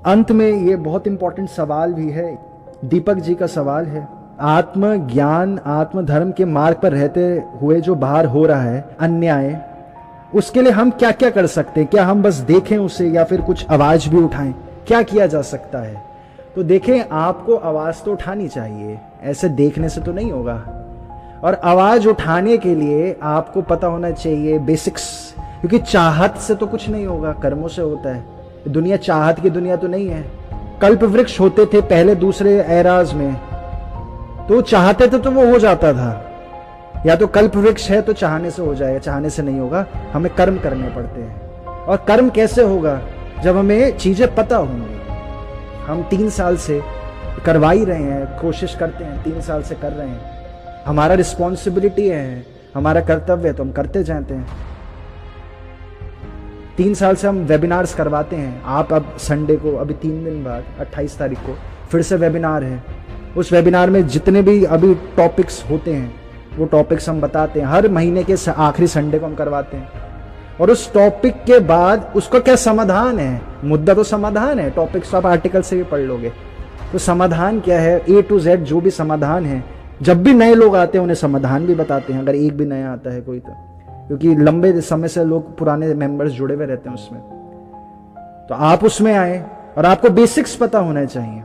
अंत में ये बहुत इंपॉर्टेंट सवाल भी है, दीपक जी का सवाल है, आत्म ज्ञान आत्म धर्म के मार्ग पर रहते हुए जो बाहर हो रहा है अन्याय, उसके लिए हम क्या क्या कर सकते हैं? क्या हम बस देखें उसे या फिर कुछ आवाज भी उठाएं? क्या किया जा सकता है? तो देखें, आपको आवाज तो उठानी चाहिए, ऐसे देखने से तो नहीं होगा। और आवाज उठाने के लिए आपको पता होना चाहिए बेसिक्स, क्योंकि चाहत से तो कुछ नहीं होगा, कर्मों से होता है। दुनिया चाहत की दुनिया तो नहीं है। कल्प वृक्ष होते थे पहले दूसरे एराज में, तो चाहते थे तो वो हो जाता था। या तो कल्प वृक्ष है तो चाहने से हो जाएगा, चाहने से नहीं होगा, हमें कर्म करने पड़ते हैं। और कर्म कैसे होगा? जब हमें चीजें पता होंगी। हम 3 साल से करवा ही रहे हैं, कोशिश करते हैं, 3 साल से कर रहे हैं, हमारा रिस्पॉन्सिबिलिटी है, हमारा कर्तव्य है, तो हम करते जाते हैं। 3 साल से हम वेबिनार्स करवाते हैं। आप अब संडे को, अभी 3 दिन बाद 28 तारीख को फिर से वेबिनार है। उस वेबिनार में जितने भी अभी टॉपिक्स होते हैं वो टॉपिक्स हम बताते हैं। हर महीने के आखिरी संडे को हम करवाते हैं। और उस टॉपिक के बाद उसका क्या समाधान है? मुद्दा तो समाधान है, टॉपिक्स आप आर्टिकल से भी पढ़ लोगे। तो समाधान क्या है? A to Z जो भी समाधान है, जब भी नए लोग आते हैं उन्हें समाधान भी बताते हैं, अगर एक भी नया आता है कोई तो, क्योंकि लंबे समय से लोग पुराने मेंबर्स जुड़े हुए रहते हैं उसमें। तो आप उसमें आए और आपको बेसिक्स पता होना चाहिए।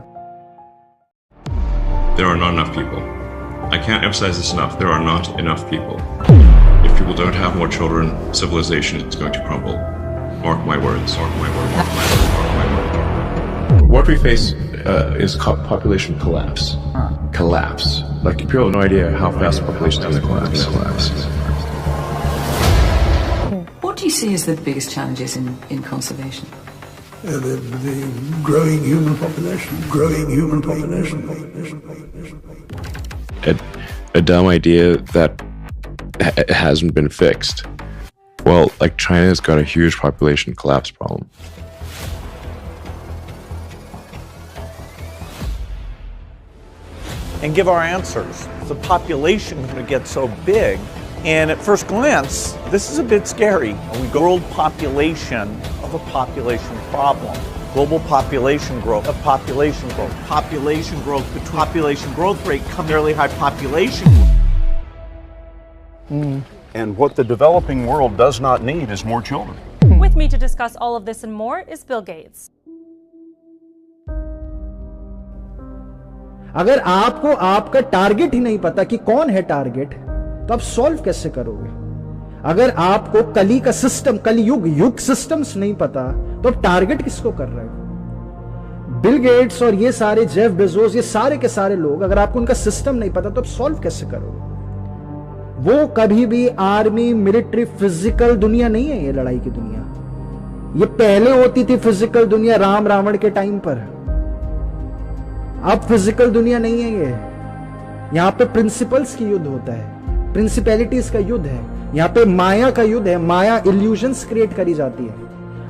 There are not enough people. I can't emphasize this enough. There are not enough people. If people don't have more children, civilization is going to crumble. Mark my words. Mark my words. Mark my words. Mark my words. What we face is population collapse. Collapse. Like people have no idea how fast population is going to collapse. What do you see as the biggest challenges in conservation? The growing human population. Growing human population. A dumb idea that hasn't been fixed. Well, like China's got a huge population collapse problem. And give our answers. The population is going to get so big, and at first glance, this is a bit scary. We go world population of a population problem. Global population growth, of population growth, between population growth rate, fairly high population. And what the developing world does not need is more children. With me to discuss all of this and more is Bill Gates. अगर आपको आपका target ही नहीं पता कि कौन है target, तो आप सॉल्व कैसे करोगे? अगर आपको कली का सिस्टम, युग सिस्टम्स नहीं पता, तो आप टारगेट किसको कर रहे हो? बिल गेट्स और ये सारे जेफ बेजोस, ये सारे के सारे लोग, अगर आपको उनका सिस्टम नहीं पता तो आप सॉल्व कैसे करोगे? वो कभी भी आर्मी, मिलिट्री, फिजिकल दुनिया नहीं है ये लड़ाई की दुनिया। ये पहले होती थी फिजिकल दुनिया राम रावण के टाइम पर, अब फिजिकल दुनिया नहीं है ये। यहां पे प्रिंसिपल्स की युद्ध होता है, प्रिंसिपैलिटीज का युद्ध है, यहां पे माया का युद्ध है। माया इल्यूजन्स क्रिएट करी जाती है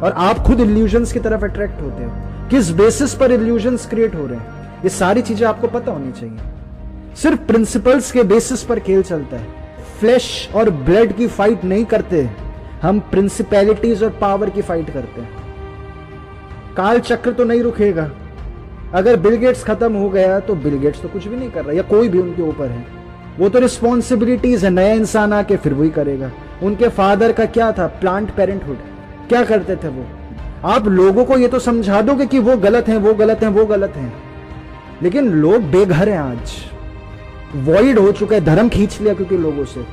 और आप खुद इल्यूजन्स की तरफ अट्रैक्ट होते हो। किस बेसिस पर इल्यूजन्स क्रिएट हो रहे हैं, ये सारी चीजें आपको पता होनी चाहिए। सिर्फ प्रिंसिपल्स के बेसिस पर खेल चलता है। फ्लैश और ब्लड की फाइट नहीं करते हम, प्रिंसिपैलिटीज और पावर की फाइट करते हैं। काल चक्र तो नहीं रुकेगा। अगर बिल गेट्स खत्म हो गया तो बिल गेट्स तो कुछ भी नहीं कर रहा, या कोई भी उनके ऊपर है, वो तो रिस्पॉन्सिबिलिटीज है, नया इंसान आके फिर वही करेगा। उनके फादर का क्या था? Plant parenthood. क्या करते थे वो? आप लोगों को ये तो समझा दोगे कि वो गलत हैं, वो गलत हैं, वो गलत हैं, लेकिन लोग बेघर हैं आज, वॉइड हो चुका है, धर्म खींच लिया क्योंकि लोगों से।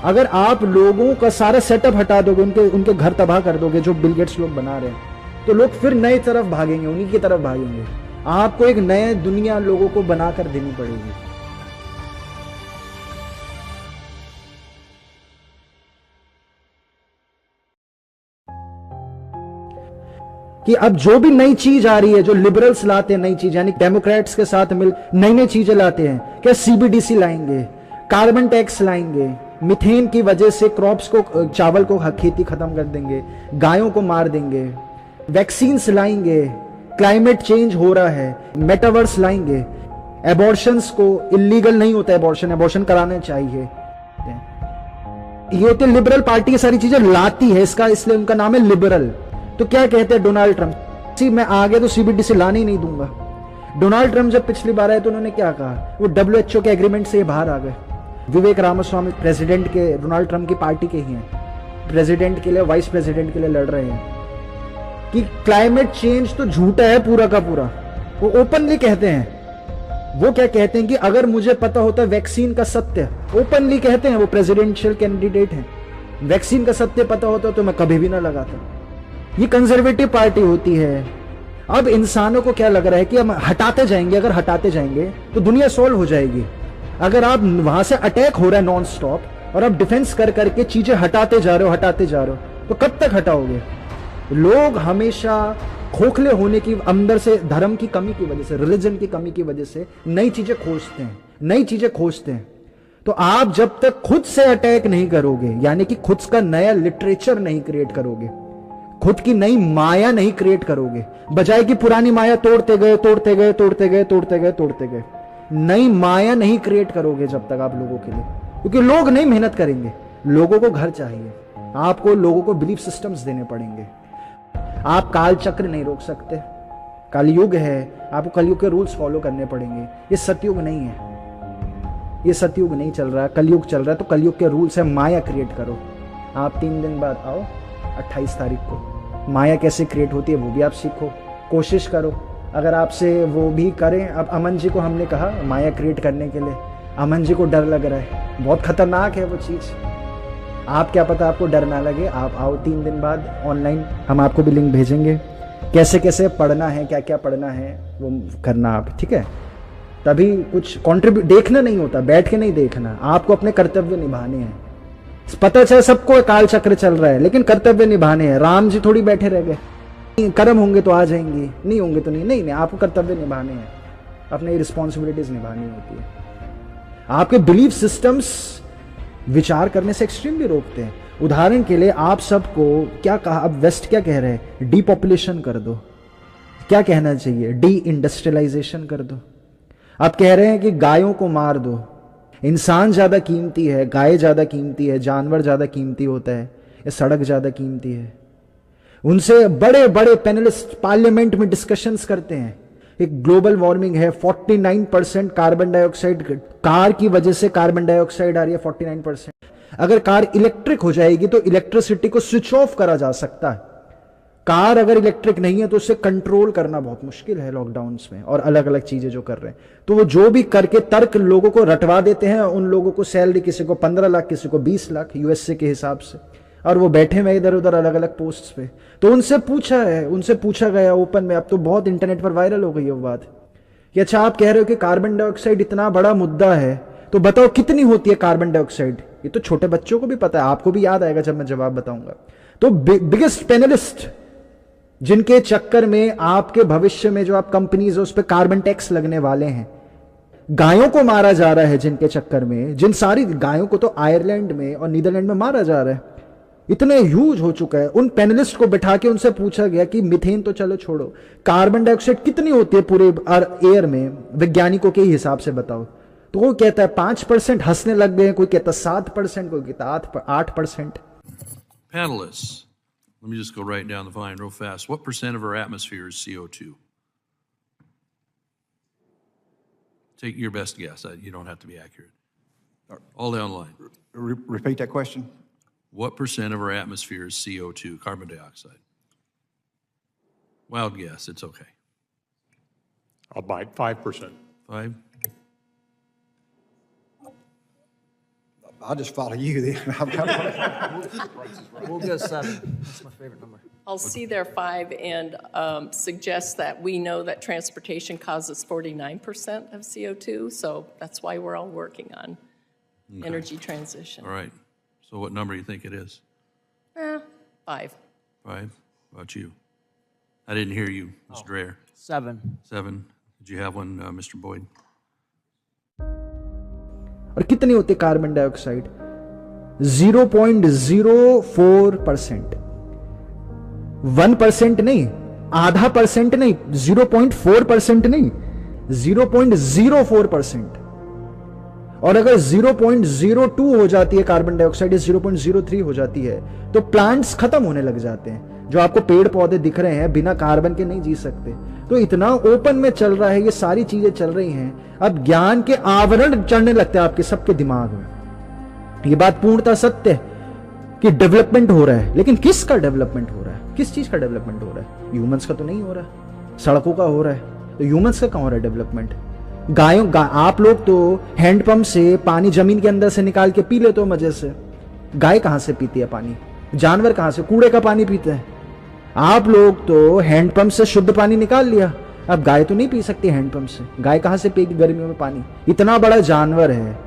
अगर आप लोगों का सारा सेटअप हटा दोगे, उनके घर तबाह कर दोगे जो बिल गेट्स लोग बना रहे हैं, तो लोग फिर नई तरफ भागेंगे, उन्हीं की तरफ भागेंगे। आपको एक नए दुनिया लोगों को बनाकर देनी पड़ेगी। कि अब जो भी नई चीज आ रही है, जो लिबरल्स लाते हैं नई चीज, यानी डेमोक्रेट्स के साथ मिल नई नई चीजें लाते हैं। क्या सीबीडीसी लाएंगे, कार्बन टैक्स लाएंगे, मिथेन की वजह से क्रॉप्स को, चावल को खेती खत्म कर देंगे, गायों को मार देंगे, वैक्सीन्स लाएंगे, क्लाइमेट चेंज हो रहा है, मेटावर्स लाएंगे, एबॉर्शंस को इलीगल नहीं होता, एबॉर्शन कराना चाहिए। ये होते लिबरल पार्टी, ये सारी चीजें लाती है, इसलिए उनका नाम है लिबरल। तो क्या कहते हैं डोनाल्ड ट्रंप? मैं आगे तो CBDC लाने ही नहीं दूंगा। डोनाल्ड ट्रंप जब पिछली बार आए तो उन्होंने क्या कहा, वो WHO के एग्रीमेंट से बाहर आ गए। विवेक रामास्वामी प्रेसिडेंट के, डोनाल्ड ट्रंप की पार्टी के ही हैं, प्रेसिडेंट के लिए, वाइस प्रेसिडेंट के लिए लड़ रहे हैं कि क्लाइमेट चेंज तो झूठा है पूरा का पूरा। वो ओपनली कहते हैं। वो क्या कहते हैं कि अगर मुझे पता होता वैक्सीन का सत्य, ओपनली कहते हैं, वो प्रेसिडेंशियल कैंडिडेट हैं, वैक्सीन का सत्य पता होता तो मैं कभी भी ना लगाता। ये कंजर्वेटिव पार्टी होती है। अब इंसानों को क्या लग रहा है कि हम हटाते जाएंगे, अगर हटाते जाएंगे तो दुनिया सॉल्व हो जाएगी। अगर आप वहां से अटैक हो रहा है नॉन स्टॉप और आप डिफेंस कर करके चीजें हटाते जा रहे हो, तो कब तक हटाओगे? लोग हमेशा खोखले होने की, अंदर से धर्म की कमी की वजह से, रिलीजन की कमी की वजह से नई चीजें खोजते हैं। तो आप जब तक खुद से अटैक नहीं करोगे, यानी कि खुद का नया लिटरेचर नहीं क्रिएट करोगे, खुद की नई माया नहीं क्रिएट करोगे, बजाय कि पुरानी माया तोड़ते गए, नई माया नहीं क्रिएट करोगे जब तक आप लोगों के लिए, क्योंकि लोग नहीं मेहनत करेंगे। लोगों को घर चाहिए, आपको लोगों को बिलीफ सिस्टम्स देने पड़ेंगे। आप काल चक्र नहीं रोक सकते, कलयुग है, आपको कलयुग के रूल्स फॉलो करने पड़ेंगे। ये सतयुग नहीं है, ये सतयुग नहीं चल रहा, कलयुग चल रहा है। तो कलयुग के रूल्स है, माया क्रिएट करो। आप 3 दिन बाद आओ, 28 तारीख को, माया कैसे क्रिएट होती है वो भी आप सीखो, कोशिश करो। अगर आपसे वो भी करें, अब अमन जी को हमने कहा माया क्रिएट करने के लिए, अमन जी को डर लग रहा है, बहुत खतरनाक है वो चीज़। आप क्या पता आपको डर ना लगे, आप आओ 3 दिन बाद ऑनलाइन, हम आपको भी लिंक भेजेंगे, कैसे कैसे पढ़ना है, क्या क्या पढ़ना है वो करना आप, ठीक है? तभी कुछ कंट्रीब्यूट, देखना नहीं होता, बैठ के नहीं देखना, आपको अपने कर्तव्य निभाने हैं। पता चला सबको काल चक्र चल रहा है, लेकिन कर्तव्य निभाने हैं। राम जी थोड़ी बैठे रह गए, कर्म होंगे तो आ जाएंगी, नहीं होंगे तो नहीं, आपको कर्तव्य निभाने हैं, अपने रिस्पॉन्सिबिलिटीज निभानी होती है। आपके बिलीफ सिस्टम्स विचार करने से एक्सट्रीमली रोकते हैं। उदाहरण के लिए आप सबको क्या कहा, अब वेस्ट क्या कह रहे हैं, डीपॉपुलेशन कर दो, क्या कहना चाहिए, डी इंडस्ट्रियलाइजेशन कर दो। आप कह रहे हैं कि गायों को मार दो, इंसान ज्यादा कीमती है, गाय ज्यादा कीमती है, जानवर ज्यादा कीमती होता है, या सड़क ज्यादा कीमती है। उनसे बड़े बड़े पैनलिस्ट पार्लियामेंट में डिस्कशंस करते हैं। एक ग्लोबल वार्मिंग है, 49% कार्बन डाइऑक्साइड, कार की वजह से कार्बन डाइऑक्साइड आ रही है 49%। अगर कार इलेक्ट्रिक हो जाएगी तो इलेक्ट्रिसिटी को स्विच ऑफ करा जा सकता है। कार अगर इलेक्ट्रिक नहीं है तो उसे कंट्रोल करना बहुत मुश्किल है लॉकडाउन्स में, और अलग अलग चीजें जो कर रहे हैं। तो वो जो भी करके तर्क लोगों को रटवा देते हैं, उन लोगों को सैलरी किसी को 15 लाख, किसी को 20 लाख यूएसए के हिसाब से, और वो बैठे हुए इधर उधर अलग अलग पोस्ट्स पे। तो उनसे पूछा गया ओपन में, अब तो बहुत इंटरनेट पर वायरल हो गई है वो बात कि अच्छा आप कह रहे हो कि कार्बन डाइऑक्साइड इतना बड़ा मुद्दा है, तो बताओ कितनी होती है कार्बन डाइऑक्साइड? ये तो छोटे बच्चों को भी पता है, आपको भी याद आएगा जब मैं जवाब बताऊंगा। तो बिगेस्ट पैनलिस्ट जिनके चक्कर में आपके भविष्य में जो आप कंपनीज है उस पर कार्बन टैक्स लगने वाले हैं, गायों को मारा जा रहा है जिनके चक्कर में, जिन सारी गायों को तो आयरलैंड में और नीदरलैंड में मारा जा रहा है, इतने ह्यूज हो चुका है। उन पैनलिस्ट को बैठा के उनसे पूछा गया कि मीथेन तो चलो छोड़ो, कार्बन डाइऑक्साइड कितनी होती है पूरे एयर में वैज्ञानिकों के हिसाब से बताओ। तो वो कहता है 5%, हंसने लग गए, कोई कहता 7%, कोई कहता 8%। Panelists, let me just go right down the line real fast. What percent of our atmosphere is CO2? Take your best guess. You don't have to be accurate. All down the line. Repeat that question. What percent of our atmosphere is CO2, carbon dioxide? Wild guess, it's okay. I'll bite 5%. 5? I'll just follow you then. We'll go 7. That's my favorite number. I'll see their 5 and suggest that we know that transportation causes 49% of CO2, so that's why we're all working on energy transition. All right. So what number do you think it is? 5. 5? How about you? I didn't hear you, Mr. Dreher. 7. 7. Did you have one, Mr. Boyd? और कितनी होती है carbon dioxide? 0.04%। 1% नहीं, आधा percent नहीं, 0.4% नहीं, 0.04%। और अगर 0.02 हो जाती है कार्बन डाइऑक्साइड, 0.03 हो जाती है तो प्लांट्स खत्म होने लग जाते हैं। जो आपको पेड़ पौधे दिख रहे हैं बिना कार्बन के नहीं जी सकते। तो इतना ओपन में चल रहा है, ये सारी चीजें चल रही हैं। अब ज्ञान के आवरण चढ़ने लगते हैं आपके सबके दिमाग में। ये बात पूर्णतः सत्य है कि डेवलपमेंट हो रहा है, लेकिन किसका डेवलपमेंट हो रहा है? किस चीज का डेवलपमेंट हो रहा है? ह्यूमंस का तो नहीं हो रहा, सड़कों का हो रहा है। तो ह्यूमंस का कहां हो रहा है डेवलपमेंट? आप लोग तो हैंडपंप से पानी जमीन के अंदर से निकाल के पी लेते हो मजे से। गाय कहां से पीती है पानी? जानवर कहां से? कूड़े का पानी पीते हैं। आप लोग तो हैंडपंप से शुद्ध पानी निकाल लिया, अब गाय तो नहीं पी सकती हैंडपंप से। गाय कहां से पिएगी गर्मियों में पानी? इतना बड़ा जानवर है,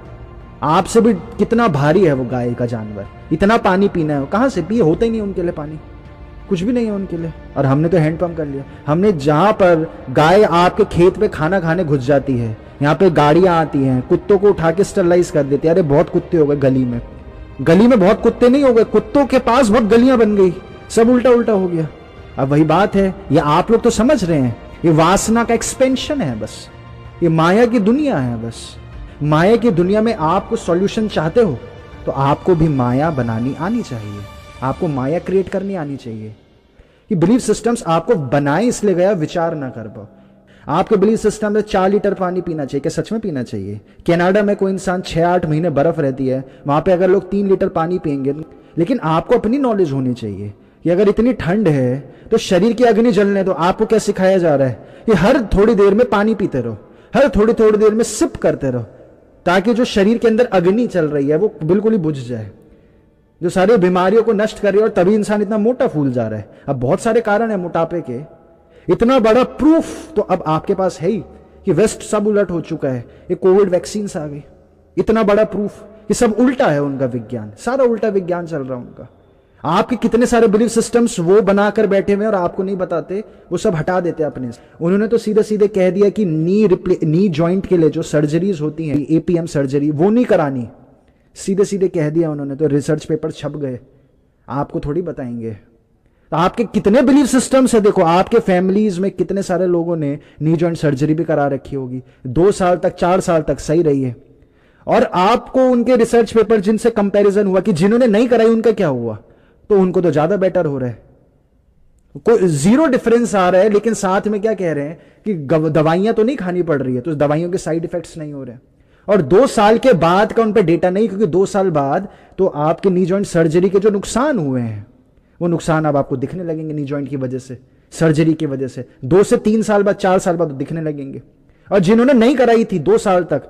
आपसे भी कितना भारी है वो गाय का जानवर, इतना पानी पीना है, कहां से पिए? होता ही नहीं उनके लिए पानी, कुछ भी नहीं है उनके लिए। और हमने तो हैंडपंप कर लिया। हमने जहां पर गाय आपके खेत पे खाना खाने घुस जाती है, यहाँ पे गाड़ियां आती हैं, कुत्तों को उठा के स्टरलाइज कर देती है। अरे बहुत कुत्ते हो गए गली में, गली में बहुत कुत्ते नहीं हो गए, कुत्तों के पास बहुत गलियां बन गई, सब उल्टा उल्टा हो गया। अब वही बात है, ये आप लोग तो समझ रहे हैं, ये वासना का एक्सपेंशन है बस, ये माया की दुनिया है बस। माया की दुनिया में आपको सॉल्यूशन चाहते हो तो आपको भी माया बनानी आनी चाहिए, आपको माया क्रिएट करनी आनी चाहिए। कि बिलीफ सिस्टम्स आपको बनाए इसलिए गया, विचार ना कर पाओ। आपके बिलीफ सिस्टम में 4 लीटर पानी पीना चाहिए, क्या सच में पीना चाहिए? कनाडा में कोई इंसान 6-8 महीने बर्फ रहती है, वहां पे अगर लोग 3 लीटर पानी पिएंगे। लेकिन आपको अपनी नॉलेज होनी चाहिए कि अगर इतनी ठंड है तो शरीर की अग्नि जलने दो। आपको क्या सिखाया जा रहा है कि हर थोड़ी देर में पानी पीते रहो, हर थोड़ी थोड़ी देर में सिप करते रहो, ताकि जो शरीर के अंदर अग्नि चल रही है वो बिल्कुल ही बुझ जाए, जो सारी बीमारियों को नष्ट कर रही है। और तभी इंसान इतना मोटा फूल जा रहा है। अब बहुत सारे कारण है मोटापे के, इतना बड़ा प्रूफ तो अब आपके पास है ही कि वेस्ट सब उलट हो चुका है। ये कोविड वैक्सीन आ गई, इतना बड़ा प्रूफ कि सब उल्टा है उनका विज्ञान, सारा उल्टा विज्ञान चल रहा है उनका। आपके कितने सारे बिलीफ सिस्टम्स वो बनाकर बैठे हुए और आपको नहीं बताते, वो सब हटा देते अपने से। उन्होंने तो सीधे सीधे कह दिया कि नी जॉइंट के लिए जो सर्जरीज होती हैं, एपीएम सर्जरी, वो नहीं करानी, सीधे सीधे कह दिया उन्होंने। तो रिसर्च पेपर छप गए, आपको थोड़ी बताएंगे। तो आपके कितने बिलीफ सिस्टम्स है, देखो आपके फैमिलीज में कितने सारे लोगों ने नी जॉइंट सर्जरी भी करा रखी होगी, 2 साल तक 4 साल तक सही रही है। और आपको उनके रिसर्च पेपर जिनसे कंपैरिजन हुआ कि जिन्होंने नहीं कराई उनका क्या हुआ, तो उनको तो ज्यादा बेटर हो रहा है, कोई 0 डिफरेंस आ रहा है। लेकिन साथ में क्या कह रहे हैं कि दवाइयां तो नहीं खानी पड़ रही है, तो दवाइयों के साइड इफेक्ट्स नहीं हो रहे। और 2 साल के बाद का उन पे डेटा नहीं, क्योंकि 2 साल बाद तो आपके नी जॉइंट सर्जरी के जो नुकसान हुए हैं वो नुकसान अब आपको दिखने लगेंगे नी जॉइंट की वजह से, सर्जरी की वजह से। 2 से 3 साल बाद, 4 साल बाद तो दिखने लगेंगे। और जिन्होंने नहीं कराई थी 2 साल तक,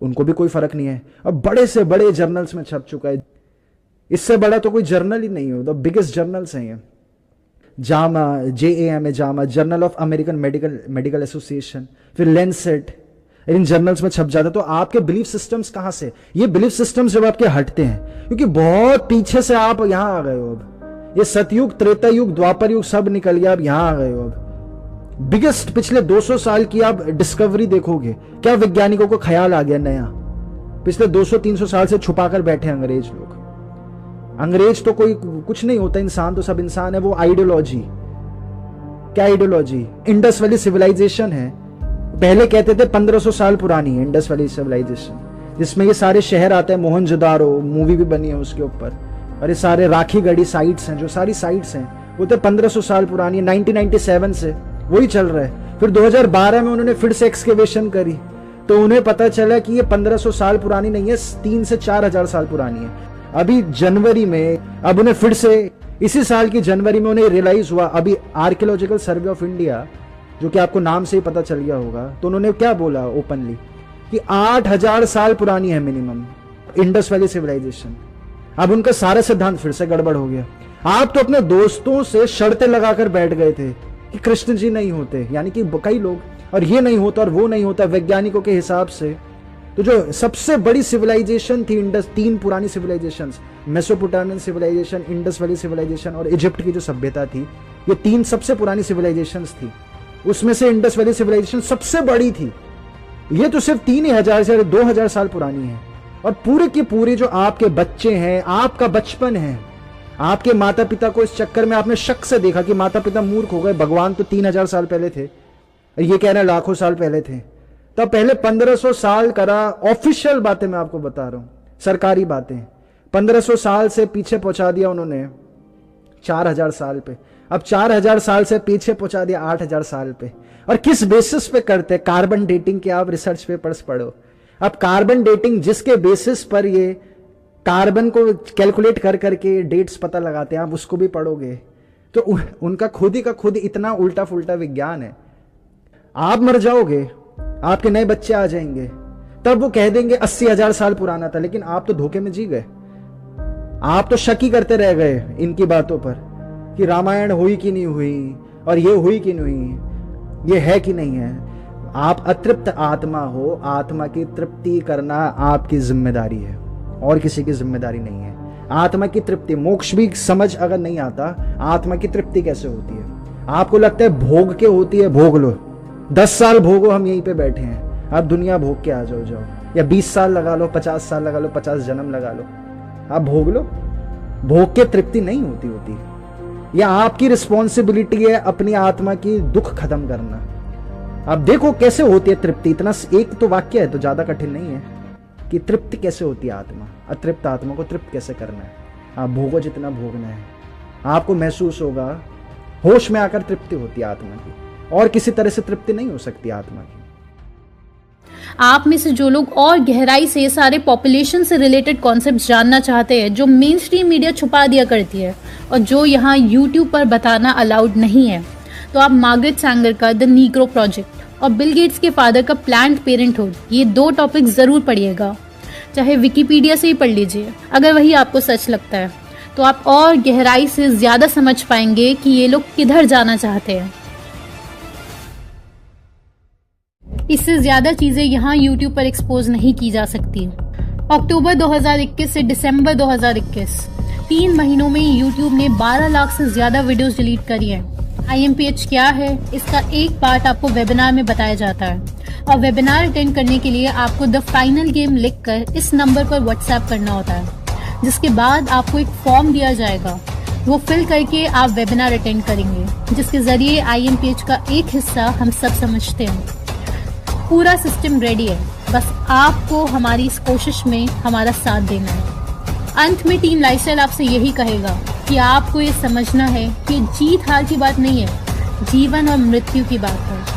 उनको भी कोई फर्क नहीं है। अब बड़े से बड़े जर्नल्स में छप चुका है, इससे बड़ा तो कोई जर्नल ही नहीं हो। द बिगेस्ट जर्नल्स हैं ये, Jama, JAMA Jama, journal of American medical association, फिर लेंसेट, इन जर्नल्स में छप जाता। तो आपके बिलीफ सिस्टम्स कहां से? ये बिलीफ सिस्टम्स जब आपके हटते हैं, क्योंकि बहुत पीछे से आप यहां आ गए हो। अब ये सतयुग, त्रेता युग, द्वापर युग सब निकल गया, अब यहां आ गए हो। अब बिगेस्ट पिछले 200 साल की आप डिस्कवरी देखोगे, क्या वैज्ञानिकों को ख्याल आ गया नया, पिछले 200-300 साल से छुपाकर बैठे अंग्रेज लोग। अंग्रेज तो कोई कुछ नहीं होता, इंसान तो सब इंसान है। वो आइडियोलॉजी, क्या आइडियोलॉजी? इंडस वैली सिविलाइजेशन है, पहले कहते थे 1500 साल पुरानी है इंडस वैली सिविलाइजेशन, जिसमें ये सारे शहर आते हैं, मोहनजोदारो मूवी भी बनी है उसके ऊपर, और ये सारे राखीगढ़ी साइट्स हैं, जो सारी साइट्स हैं वो तो 1500 साल पुरानी है। 1997 से वही चल रहा है। फिर 2012 में उन्होंने फिर से एक्सकेवेशन करी, तो उन्हें पता चला कि ये 1500 साल पुरानी नहीं है, 3 से 4000 साल पुरानी है। अभी जनवरी में, अब उन्हें फिर से इसी साल की जनवरी में उन्हें रियलाइज हुआ, अभी आर्कियोलॉजिकल सर्वे ऑफ इंडिया, जो कि आपको नाम से ही पता चल गया होगा, तो उन्होंने क्या बोला ओपनली कि 8000 साल पुरानी है मिनिमम इंडस वैली सिविलाइजेशन। अब उनका सारा सिद्धांत फिर से गड़बड़ हो गया। आप तो अपने दोस्तों से शर्तें लगाकर बैठ गए थे कि कृष्ण जी नहीं होते, यानी कि कई लोग, और ये नहीं होता और वो नहीं होता वैज्ञानिकों के हिसाब से। तो जो सबसे बड़ी सिविलाइजेशन थी इंडस, 3 पुरानी civilisations, Mesopotamian civilisation, Indus valley civilisation और इजिप्ट की जो सभ्यता थी, ये 3 सबसे पुरानी सिविलाइजेशंस थी। उसमें से इंडस वैली सिविलाइजेशन सबसे बड़ी थी। ये तो सिर्फ 3000 से 2000 साल पुरानी है। और पूरे की पूरी जो आपके बच्चे हैं, आपका बचपन है, आपके माता पिता को इस चक्कर में आपने शक से देखा कि माता पिता मूर्ख हो गए, भगवान तो 3000 साल पहले थे, ये कह रहे हैं लाखों साल पहले थे। तब पहले 1500 साल करा, ऑफिशियल बातें मैं आपको बता रहा हूं, सरकारी बातें, 1500 साल से पीछे पहुंचा दिया उन्होंने 4000 साल पे। अब 4000 साल से पीछे पहुंचा दिया 8000 साल पे। और किस बेसिस पे करते? कार्बन डेटिंग के आप रिसर्च पेपर्स पढ़ो। अब कार्बन डेटिंग जिसके बेसिस पर ये कार्बन को कैलकुलेट कर करके डेट्स पता लगाते हैं, आप उसको भी पढ़ोगे तो उनका खुद ही का खुद इतना उल्टा फुल्टा विज्ञान है। आप मर जाओगे, आपके नए बच्चे आ जाएंगे, तब वो कह देंगे 80,000 साल पुराना था, लेकिन आप तो धोखे में जी गए। आप तो शक ही करते रह गए इनकी बातों पर कि रामायण हुई कि नहीं हुई, और ये हुई कि नहीं हुई, ये है कि नहीं है। आप अतृप्त आत्मा हो, आत्मा की तृप्ति करना आपकी जिम्मेदारी है और किसी की जिम्मेदारी नहीं है। आत्मा की तृप्ति, मोक्ष भी समझ अगर नहीं आता, आत्मा की तृप्ति कैसे होती है? आपको लगता है भोग के होती है, भोग लो, 10 साल भोगो, हम यहीं पे बैठे हैं, आप दुनिया भोग के आ जाओ, या 20 साल लगा लो, 50 साल लगा लो, 50 जन्म लगा लो, आप भोग लो। भोग के तृप्ति नहीं होती। यह आपकी रिस्पॉन्सिबिलिटी है अपनी आत्मा की दुख खत्म करना। अब देखो कैसे होती है तृप्ति। इतना एक तो वाक्य है तो ज्यादा कठिन नहीं है कि तृप्ति कैसे होती है आत्मा, अतृप्त आत्मा को तृप्त कैसे करना है। आप भोगो जितना भोगना है, आपको महसूस होगा, होश में आकर तृप्ति होती है आत्मा की, और किसी तरह से तृप्ति नहीं हो सकती आत्मा की। आप में से जो लोग और गहराई से ये सारे पॉपुलेशन से रिलेटेड कॉन्सेप्ट्स जानना चाहते हैं जो मेन स्ट्रीम मीडिया छुपा दिया करती है और जो यहाँ यूट्यूब पर बताना अलाउड नहीं है, तो आप मार्गरेट सैंगर का द नीग्रो प्रोजेक्ट और बिल गेट्स के फादर का प्लान्ड पेरेंटहुड, ये 2 टॉपिक ज़रूर पढ़िएगा। चाहे विकिपीडिया से ही पढ़ लीजिए, अगर वही आपको सच लगता है तो आप और गहराई से ज़्यादा समझ पाएंगे कि ये लोग किधर जाना चाहते हैं। इससे ज़्यादा चीज़ें यहाँ यूट्यूब पर एक्सपोज नहीं की जा सकती। अक्टूबर 2021 से दिसंबर 2021 3 महीनों में यूट्यूब ने 12 लाख से ज़्यादा वीडियोस डिलीट करी हैं। IMPH क्या है, इसका एक पार्ट आपको वेबिनार में बताया जाता है, और वेबिनार अटेंड करने के लिए आपको द फाइनल गेम लिखकर इस नंबर पर व्हाट्सएप करना होता है, जिसके बाद आपको एक फॉर्म दिया जाएगा, वो फिल करके आप वेबिनार अटेंड करेंगे, जिसके ज़रिए IMPH का एक हिस्सा हम सब समझते हैं। पूरा सिस्टम रेडी है, बस आपको हमारी इस कोशिश में हमारा साथ देना है। अंत में टीम लाइफस्टाइल आपसे यही कहेगा कि आपको ये समझना है कि जीत हार की बात नहीं है, जीवन और मृत्यु की बात है।